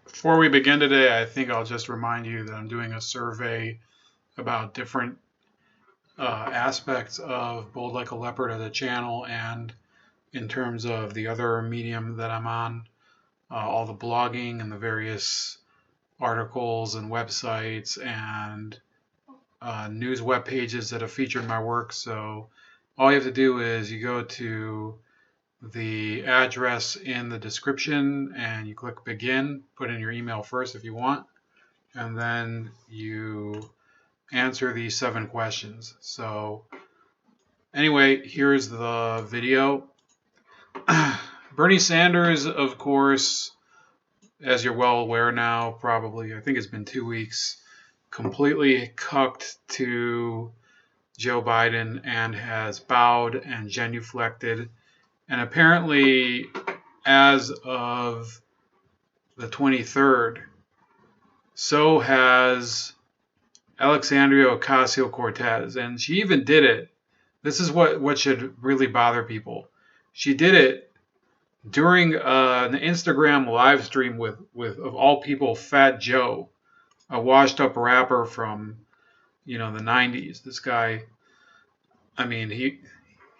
Before we begin today, I think I'll just remind you that I'm doing a survey about different aspects of Bold Like a Leopard as a channel and in terms of the other medium that I'm on, all the blogging and the various articles and websites and news web pages that have featured my work. So all you have to do is you go to the address in the description and you click begin, put in your email first if you want, and then you answer these 7 questions. So anyway, here's the video. Bernie Sanders, of course, as you're well aware now, probably, I think it's been 2 weeks, completely cucked to Joe Biden and has bowed and genuflected. And apparently, as of the 23rd, so has Alexandria Ocasio-Cortez. And she even did it. This is what should really bother people. She did it during an Instagram live stream with of all people, Fat Joe, a washed-up rapper from, the 90s. This guy, I mean,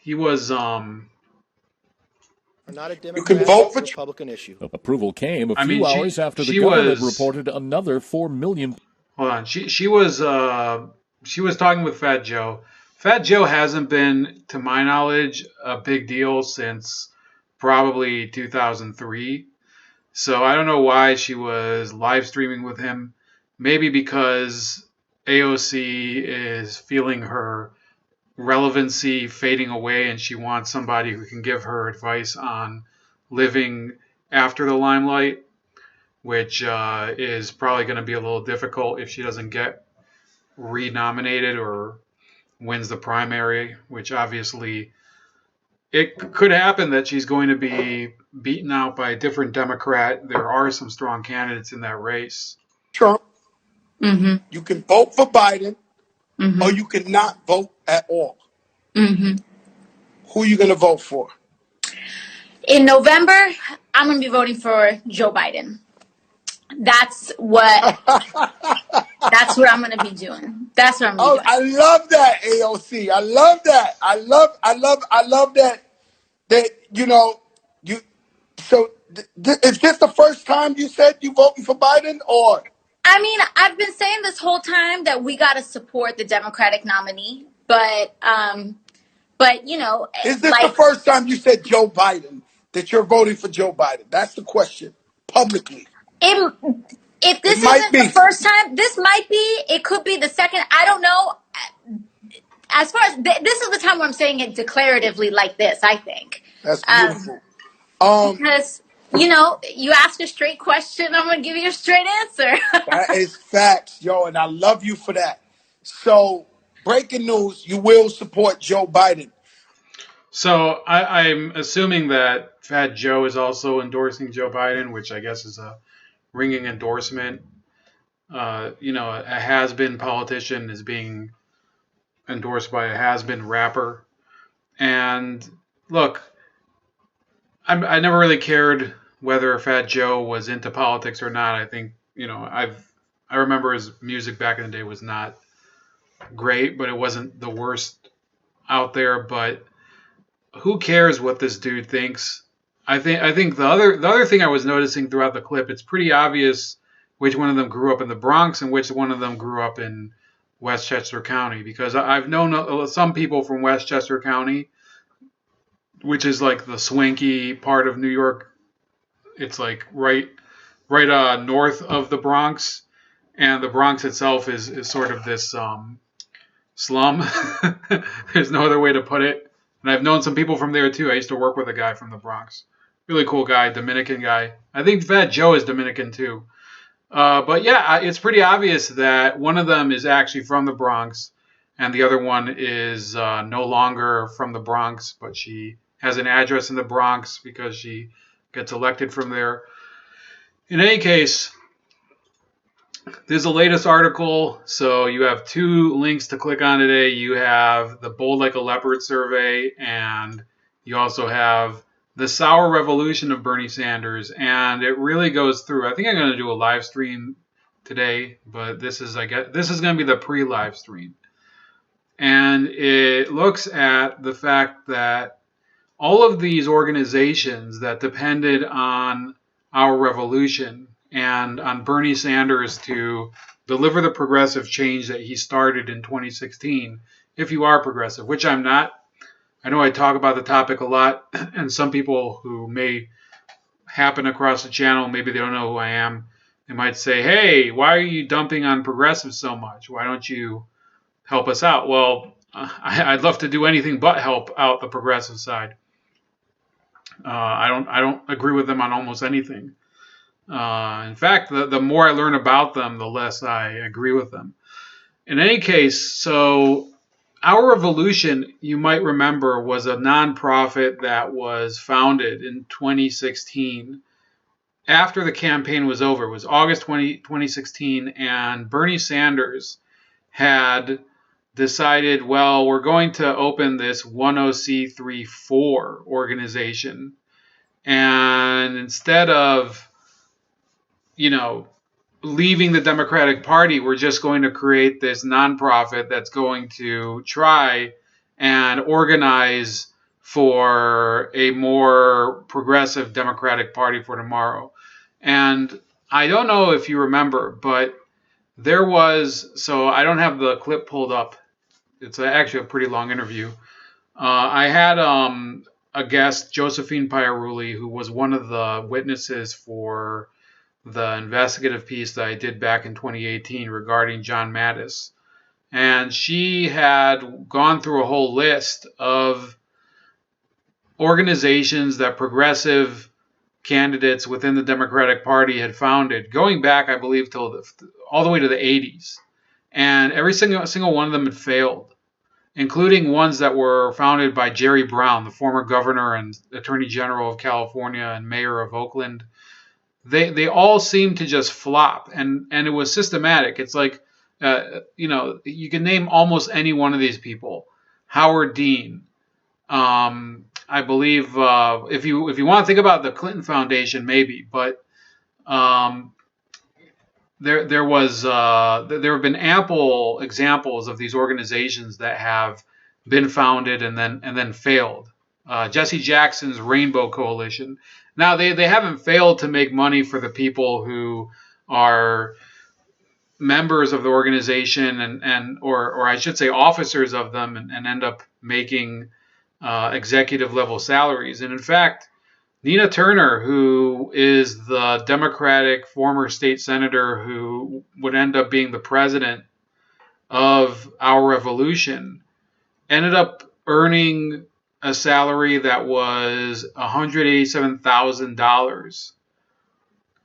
he was not a Democrat, you can vote for Republican issue. Approval came a few hours after the government reported another 4 million. Hold on, she was talking with Fat Joe. Fat Joe hasn't been, to my knowledge, a big deal since probably 2003. So I don't know why she was live streaming with him. Maybe because AOC is feeling her relevancy fading away and she wants somebody who can give her advice on living after the limelight, which is probably going to be a little difficult if she doesn't get renominated or wins the primary, which obviously it could happen that she's going to be beaten out by a different Democrat. There are some strong candidates in that race. Trump. Mm-hmm. You can vote for Biden, mm-hmm, or you can not vote at all. Mm-hmm. Who are you going to vote for? In November, I'm going to be voting for Joe Biden. That's what I'm going to be doing. That's what I'm going to be doing. I love that, AOC. I love that. I love that you. So is this the first time you said you voting for Biden, or? I mean, I've been saying this whole time that we got to support the Democratic nominee, but is this the first time you said Joe Biden, that you're voting for Joe Biden? That's the question, publicly. If this isn't the first time, this might be. It could be the second. I don't know. As far as this is the time where I'm saying it declaratively like this, I think. That's beautiful. Because you ask a straight question, I'm going to give you a straight answer. That is facts, yo, and I love you for that. So, breaking news, you will support Joe Biden. So, I'm assuming that Fat Joe is also endorsing Joe Biden, which I guess is a ringing endorsement. A has-been politician is being endorsed by a has-been rapper. And, look, I never really cared whether Fat Joe was into politics or not. I think, I remember his music back in the day was not great, but it wasn't the worst out there. But who cares what this dude thinks? I think the other thing I was noticing throughout the clip, it's pretty obvious which one of them grew up in the Bronx and which one of them grew up in Westchester County, because I've known some people from Westchester County, which is like the swanky part of New York. It's like right north of the Bronx, and the Bronx itself is sort of this slum. There's no other way to put it. And I've known some people from there too. I used to work with a guy from the Bronx. Really cool guy, Dominican guy. I think Fat Joe is Dominican too. But yeah, it's pretty obvious that one of them is actually from the Bronx, and the other one is no longer from the Bronx, but she has an address in the Bronx because she gets elected from there. In any case, this is the latest article, so you have 2 links to click on today. You have the Bold Like a Leopard survey, and you also have The Sour Revolution of Bernie Sanders, and it really goes through. I think I'm going to do a live stream today, but this is going to be the pre-live stream. And it looks at the fact that all of these organizations that depended on our revolution and on Bernie Sanders to deliver the progressive change that he started in 2016, if you are progressive, which I'm not. I know I talk about the topic a lot, and some people who may happen across the channel, maybe they don't know who I am, they might say, hey, why are you dumping on progressives so much? Why don't you help us out? Well, I'd love to do anything but help out the progressive side. I don't agree with them on almost anything. In fact, the more I learn about them, the less I agree with them. In any case, so Our Revolution, you might remember, was a nonprofit that was founded in 2016 after the campaign was over. It was August 2016, and Bernie Sanders had decided, well, we're going to open this 10c34 organization. And instead of, leaving the Democratic Party, we're just going to create this nonprofit that's going to try and organize for a more progressive Democratic Party for tomorrow. And I don't know if you remember, but so I don't have the clip pulled up. It's actually a pretty long interview. I had a guest, Josephine Piarulli, who was one of the witnesses for the investigative piece that I did back in 2018 regarding John Mattis. And she had gone through a whole list of organizations that progressive candidates within the Democratic Party had founded, going back, I believe, all the way to the 80s. And every single one of them had failed, including ones that were founded by Jerry Brown, the former governor and attorney general of California and mayor of Oakland. They all seem to just flop, and it was systematic. It's like, you can name almost any one of these people. Howard Dean, I believe, if you want to think about the Clinton Foundation, maybe, but there have been ample examples of these organizations that have been founded and then failed. Jesse Jackson's Rainbow Coalition. Now they haven't failed to make money for the people who are members of the organization or I should say officers of them and end up making executive level salaries. And in fact, Nina Turner, who is the Democratic former state senator who would end up being the president of Our Revolution, ended up earning a salary that was $187,000,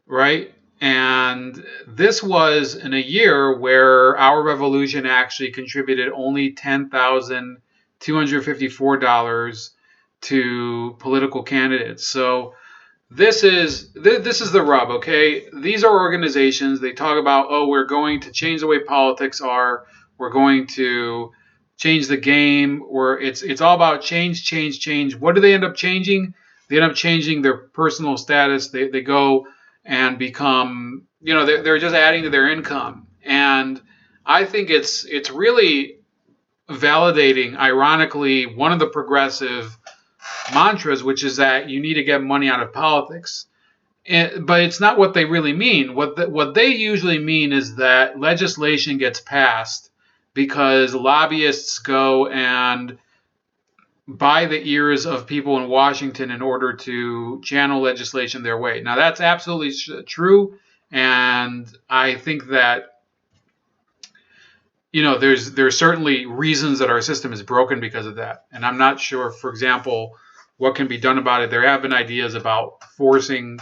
right? And this was in a year where Our Revolution actually contributed only $10,254 to political candidates. So this is the rub, okay? These are organizations. They talk about, we're going to change the way politics are. We're going to change the game. It's all about change. What do they end up changing? They end up changing their personal status. They go and become, they're just adding to their income. And I think it's really validating, ironically, one of the progressive mantras, which is that you need to get money out of politics. But it's not what they really mean. What they usually mean is that legislation gets passed because lobbyists go and buy the ears of people in Washington in order to channel legislation their way. Now, that's absolutely true, and I think that there's certainly reasons that our system is broken because of that. And I'm not sure, for example, what can be done about it. There have been ideas about creating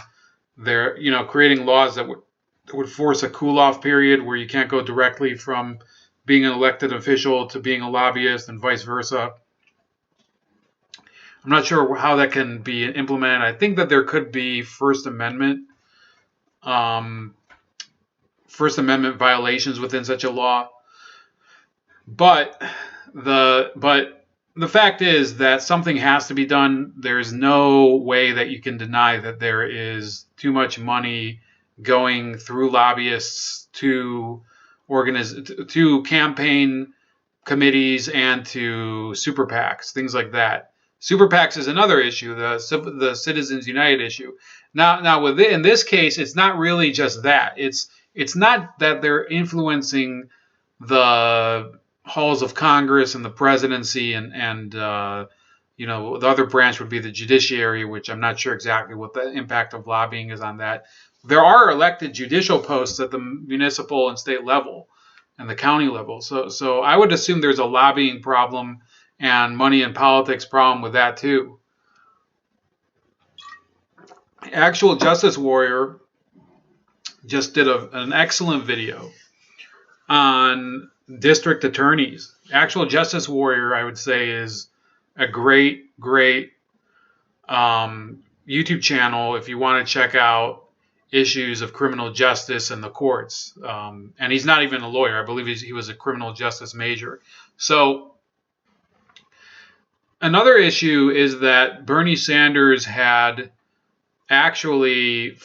laws that would force a cool-off period where you can't go directly from being an elected official to being a lobbyist and vice versa. I'm not sure how that can be implemented. I think that there could be First Amendment violations within such a law. But the fact is that something has to be done. There's no way that you can deny that there is too much money going through lobbyists to to campaign committees and to super PACs, things like that. Super PACs is another issue, the Citizens United issue. Now in this case, it's not really just that. It's not that they're influencing the halls of Congress and the presidency and the other branch would be the judiciary, which I'm not sure exactly what the impact of lobbying is on that. There are elected judicial posts at the municipal and state level and the county level. So I would assume there's a lobbying problem and money in politics problem with that too. Actual Justice Warrior just did an excellent video on district attorneys. Actual Justice Warrior, I would say, is a great YouTube channel if you want to check out issues of criminal justice and the courts. And he's not even a lawyer. I believe he was a criminal justice major. So another issue is that Bernie Sanders had actually,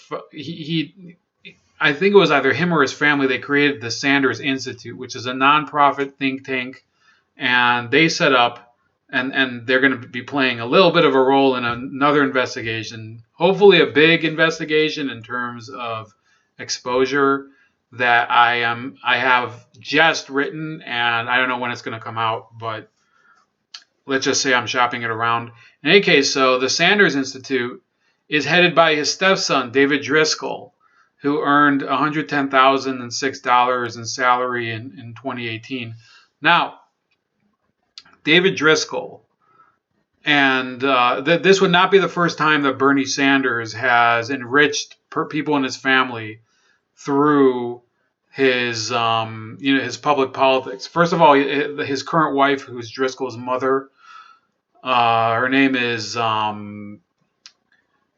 I think it was either him or his family, they created the Sanders Institute, which is a nonprofit think tank. And they set up, and they're going to be playing a little bit of a role in another investigation, hopefully a big investigation in terms of exposure that I have just written, and I don't know when it's going to come out, but let's just say I'm shopping it around. In any case, so the Sanders Institute is headed by his stepson, David Driscoll, who earned $110,006 in salary in 2018. Now, David Driscoll, and this would not be the first time that Bernie Sanders has enriched people in his family through his his public politics. First of all, his current wife, who's Driscoll's mother, her name is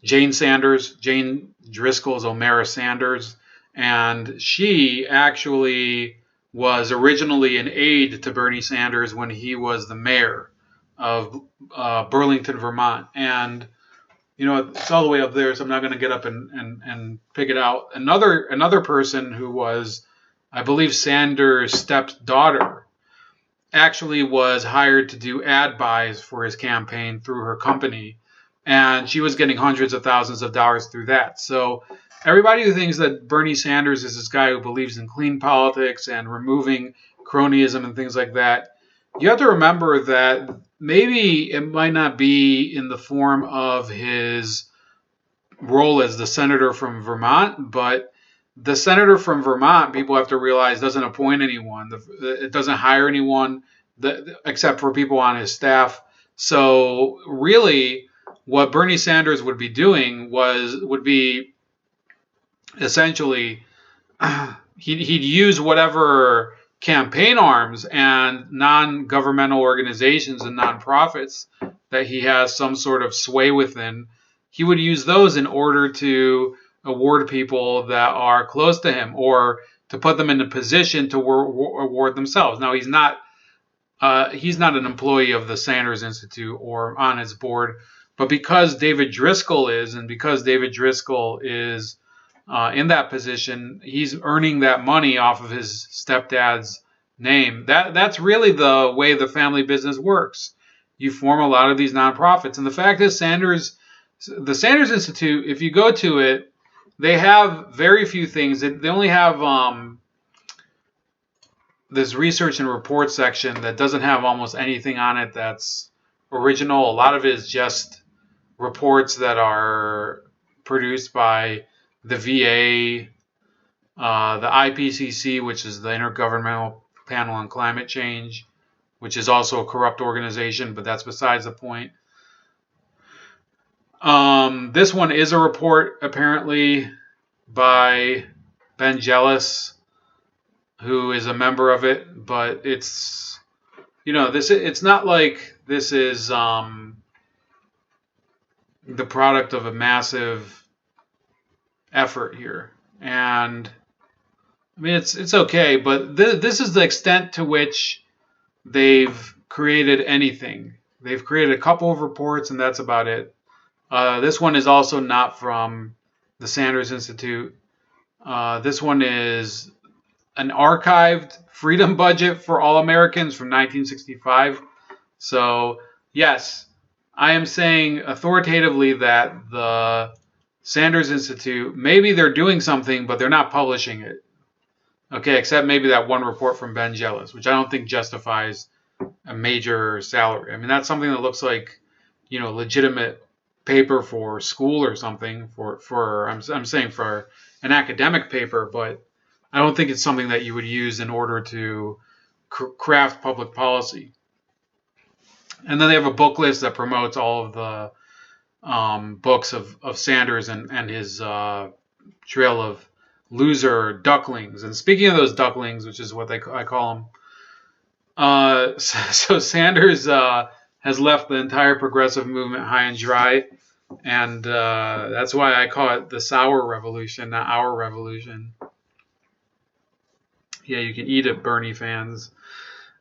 Jane Sanders. Jane Driscoll's O'Mara Sanders, and she actually was originally an aide to Bernie Sanders when he was the mayor of Burlington, Vermont. And, it's all the way up there, so I'm not going to get up and pick it out. Another person who was, I believe, Sanders' stepdaughter actually was hired to do ad buys for his campaign through her company. And she was getting hundreds of thousands of dollars through that. So everybody who thinks that Bernie Sanders is this guy who believes in clean politics and removing cronyism and things like that, you have to remember that maybe it might not be in the form of his role as the senator from Vermont, but the senator from Vermont, people have to realize, doesn't appoint anyone. It doesn't hire anyone except for people on his staff. So really, what Bernie Sanders would be doing would be essentially he'd use whatever campaign arms and non-governmental organizations and nonprofits that he has some sort of sway within. He would use those in order to award people that are close to him or to put them in a position to award themselves. Now, he's not an employee of the Sanders Institute or on its board, but because David Driscoll is, and because David Driscoll is in that position, he's earning that money off of his stepdad's name. That's really the way the family business works. You form a lot of these nonprofits. And the fact is, the Sanders Institute, if you go to it, they have very few things. They only have this research and report section that doesn't have almost anything on it that's original. A lot of it is just reports that are produced by the VA, the IPCC, which is the Intergovernmental Panel on Climate Change, which is also a corrupt organization, but that's besides the point. This one is a report, apparently, by Ben Jealous, who is a member of it, but it's, it's not like this is the product of a massive effort here. And I mean, it's okay, but this is the extent to which they've created anything. They've created a couple of reports, and that's about it. This one is also not from the Sanders Institute. This one is an archived freedom budget for all Americans from 1965. So, yes, I am saying authoritatively that the Sanders Institute, maybe they're doing something, but they're not publishing it. Okay, except maybe that one report from Ben Jealous, which I don't think justifies a major salary. I mean, that's something that looks like, legitimate paper for school or something I'm saying for an academic paper, but I don't think it's something that you would use in order to craft public policy. And then they have a book list that promotes all of the books of Sanders and his trail of loser ducklings. And speaking of those ducklings, which is what I call them, so Sanders has left the entire progressive movement high and dry, and that's why I call it the sour revolution, not our revolution. Yeah, you can eat it, Bernie fans.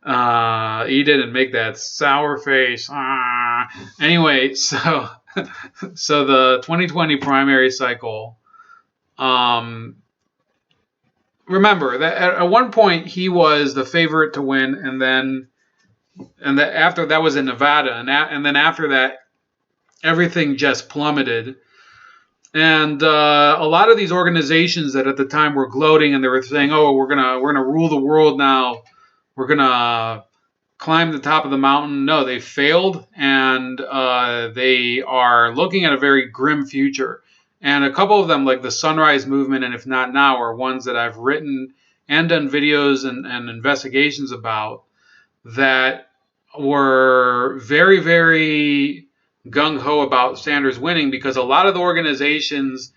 Eat it and make that sour face. Anyway, so the 2020 primary cycle. Remember that at one point he was the favorite to win, and after that was in Nevada, and then after that, everything just plummeted. And a lot of these organizations that at the time were gloating and they were saying, "Oh, we're gonna rule the world now. We're gonna climb the top of the mountain." No, they failed, and they are looking at a very grim future. And a couple of them, like the Sunrise Movement and If Not Now, are ones that I've written and done videos and investigations about that were very, very gung-ho about Sanders winning, because a lot of the organizations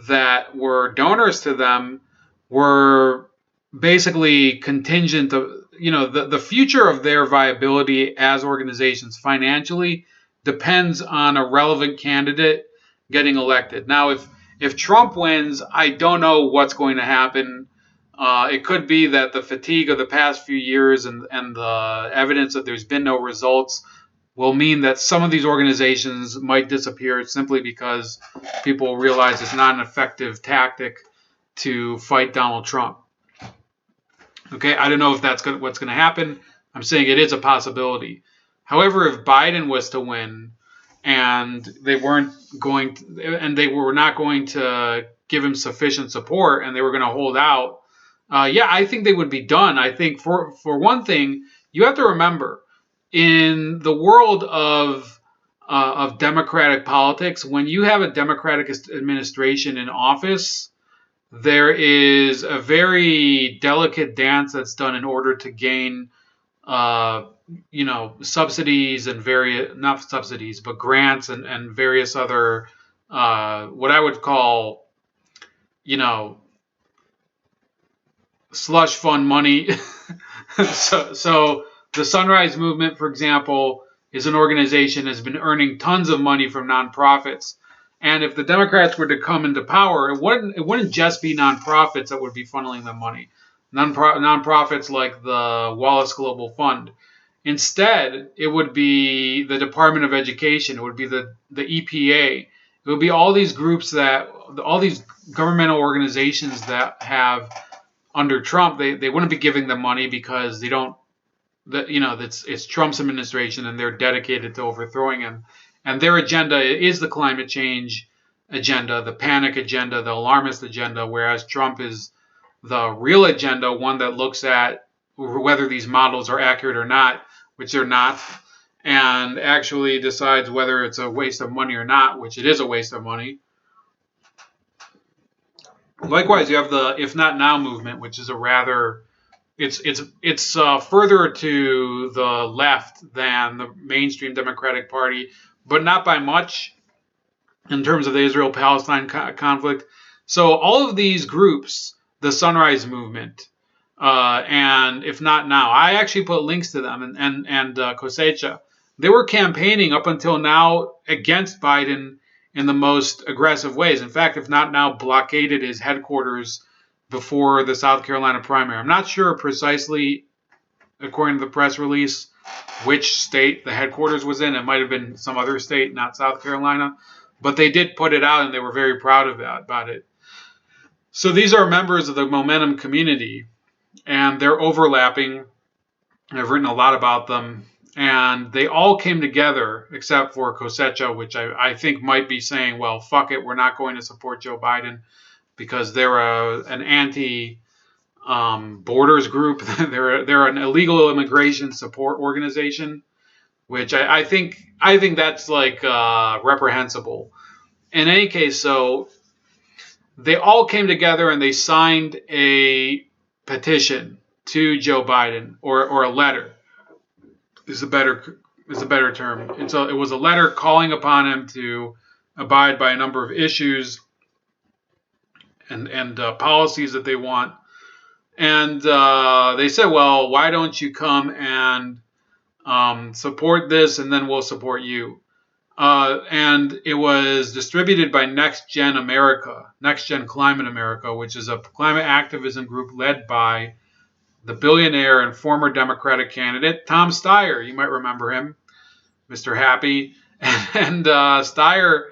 that were donors to them were basically contingent of, the future of their viability as organizations financially depends on a relevant candidate getting elected. Now, if Trump wins, I don't know what's going to happen. It could be that the fatigue of the past few years and the evidence that there's been no results will mean that some of these organizations might disappear simply because people realize it's not an effective tactic to fight Donald Trump. Okay, I don't know if that's what's going to happen. I'm saying it is a possibility. However, if Biden was to win and they were not going to give him sufficient support and they were going to hold out, I think they would be done. I think for one thing, you have to remember, in the world of democratic politics, when you have a Democratic administration in office, there is a very delicate dance that's done in order to gain, subsidies and not subsidies, but grants and various other, what I would call, slush fund money. So the Sunrise Movement, for example, is an organization that has been earning tons of money from nonprofits. And if the Democrats were to come into power, it wouldn't just be nonprofits that would be funneling them money. Nonprofits like the Wallace Global Fund. Instead, it would be the Department of Education. It would be the EPA. It would be all these groups all these governmental organizations that have, under Trump, they wouldn't be giving them money because they don't, it's Trump's administration and they're dedicated to overthrowing him. And their agenda is the climate change agenda, the panic agenda, the alarmist agenda, whereas Trump is the real agenda, one that looks at whether these models are accurate or not, which they're not, and actually decides whether it's a waste of money or not, which it is a waste of money. Likewise, you have the If Not Now movement, which is a rather, it's further to the left than the mainstream Democratic Party, but not by much in terms of the Israel-Palestine conflict. So all of these groups, the Sunrise Movement, and If Not Now, I actually put links to them, and Kosecha, they were campaigning up until now against Biden in the most aggressive ways. In fact, If Not Now blockaded his headquarters before the South Carolina primary. I'm not sure precisely, according to the press release, which state the headquarters was in. It might have been some other state, not South Carolina. But they did put it out, and they were very proud of that, about it. So these are members of the Momentum community, and they're overlapping. I've written a lot about them. And they all came together, except for Cosecha, which I think might be saying, well, fuck it, we're not going to support Joe Biden because they're an anti-borders group. they're an illegal immigration support organization, which I think that's like reprehensible. In any case, so they all came together and they signed a petition to Joe Biden, or a letter is a better term. It was a letter calling upon him to abide by a number of issues and policies that they want. And they said, well, why don't you come and support this, and then we'll support you. And it was distributed by Next Gen Climate America, which is a climate activism group led by the billionaire and former Democratic candidate, Tom Steyer. You might remember him, Mr. Happy. And Steyer,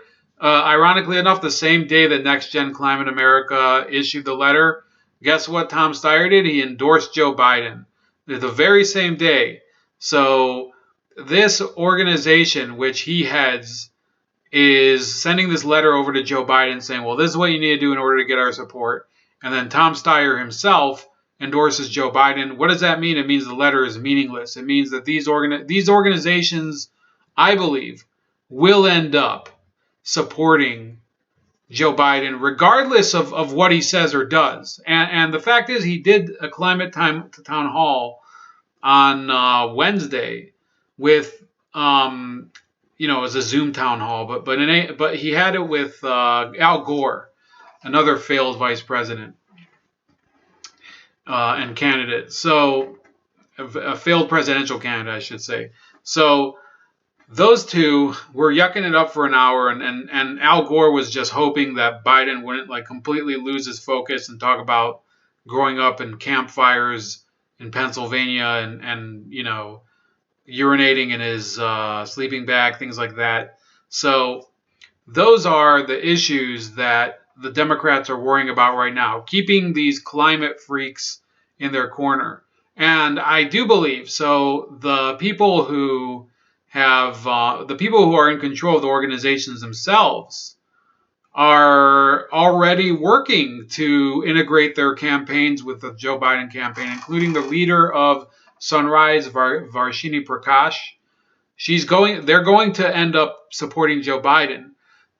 ironically enough, the same day that Next Gen Climate America issued the letter, guess what Tom Steyer did? He endorsed Joe Biden the very same day. So this organization, which he heads, is sending this letter over to Joe Biden saying, well, this is what you need to do in order to get our support. And then Tom Steyer himself endorses Joe Biden. What does that mean? It means the letter is meaningless. It means that these organizations, I believe, will end up supporting Joe Biden regardless of what he says or does. And the fact is, he did a climate town hall on Wednesday with it was a Zoom town hall, but he had it with Al Gore, another failed vice president and candidate. So a failed presidential candidate, I should say. So those two were yucking it up for an hour, and Al Gore was just hoping that Biden wouldn't like completely lose his focus and talk about growing up in campfires in Pennsylvania and urinating in his sleeping bag, things like that. So those are the issues that the Democrats are worrying about right now, keeping these climate freaks in their corner. And I do believe, so the people who are in control of the organizations themselves are already working to integrate their campaigns with the Joe Biden campaign, including the leader of Sunrise, Varshini Prakash. They're going to end up supporting Joe Biden.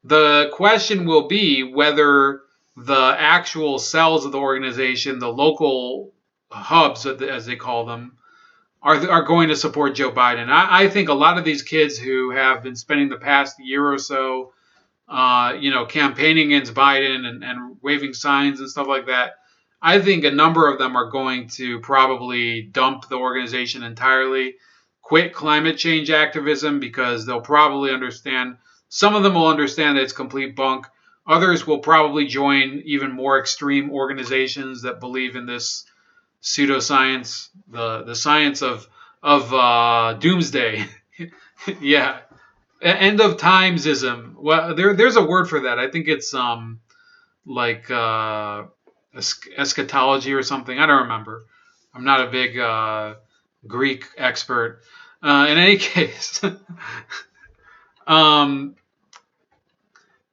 The question will be whether the actual cells of the organization, the local hubs, as they call them, are going to support Joe Biden. I think a lot of these kids who have been spending the past year or so, campaigning against Biden and waving signs and stuff like that, I think a number of them are going to probably dump the organization entirely, quit climate change activism, because they'll probably understand. Some of them will understand that it's complete bunk. Others will probably join even more extreme organizations that believe in this pseudoscience, the science of doomsday. Yeah, end of timesism. Well, there's a word for that. I think it's eschatology or something. I don't remember. I'm not a big Greek expert. In any case,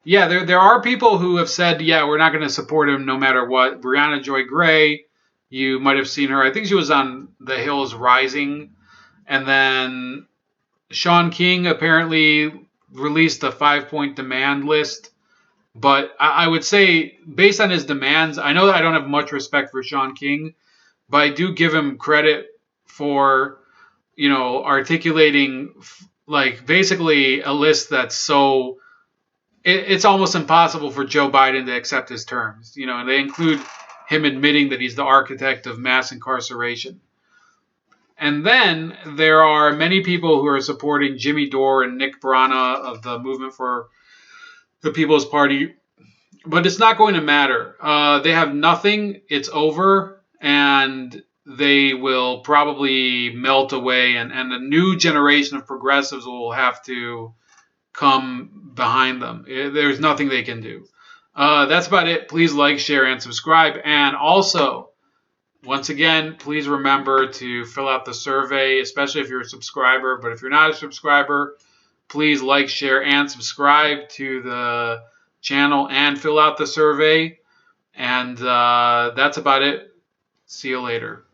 yeah, there are people who have said, yeah, we're not going to support him no matter what. Brianna Joy Gray, you might have seen her. I think she was on The Hills Rising. And then Sean King apparently released a 5-point demand list. But I would say, based on his demands, I know that I don't have much respect for Sean King, but I do give him credit for, articulating like basically a list that's so it's almost impossible for Joe Biden to accept his terms. And they include him admitting that he's the architect of mass incarceration. And then there are many people who are supporting Jimmy Dore and Nick Brana of the Movement for the People's Party. But it's not going to matter. They have nothing. It's over. And they will probably melt away, and a new generation of progressives will have to come behind them. There's nothing they can do. That's about it. Please like, share, and subscribe. And also, once again, please remember to fill out the survey, especially if you're a subscriber. But if you're not a subscriber, please like, share, and subscribe to the channel and fill out the survey. And that's about it. See you later.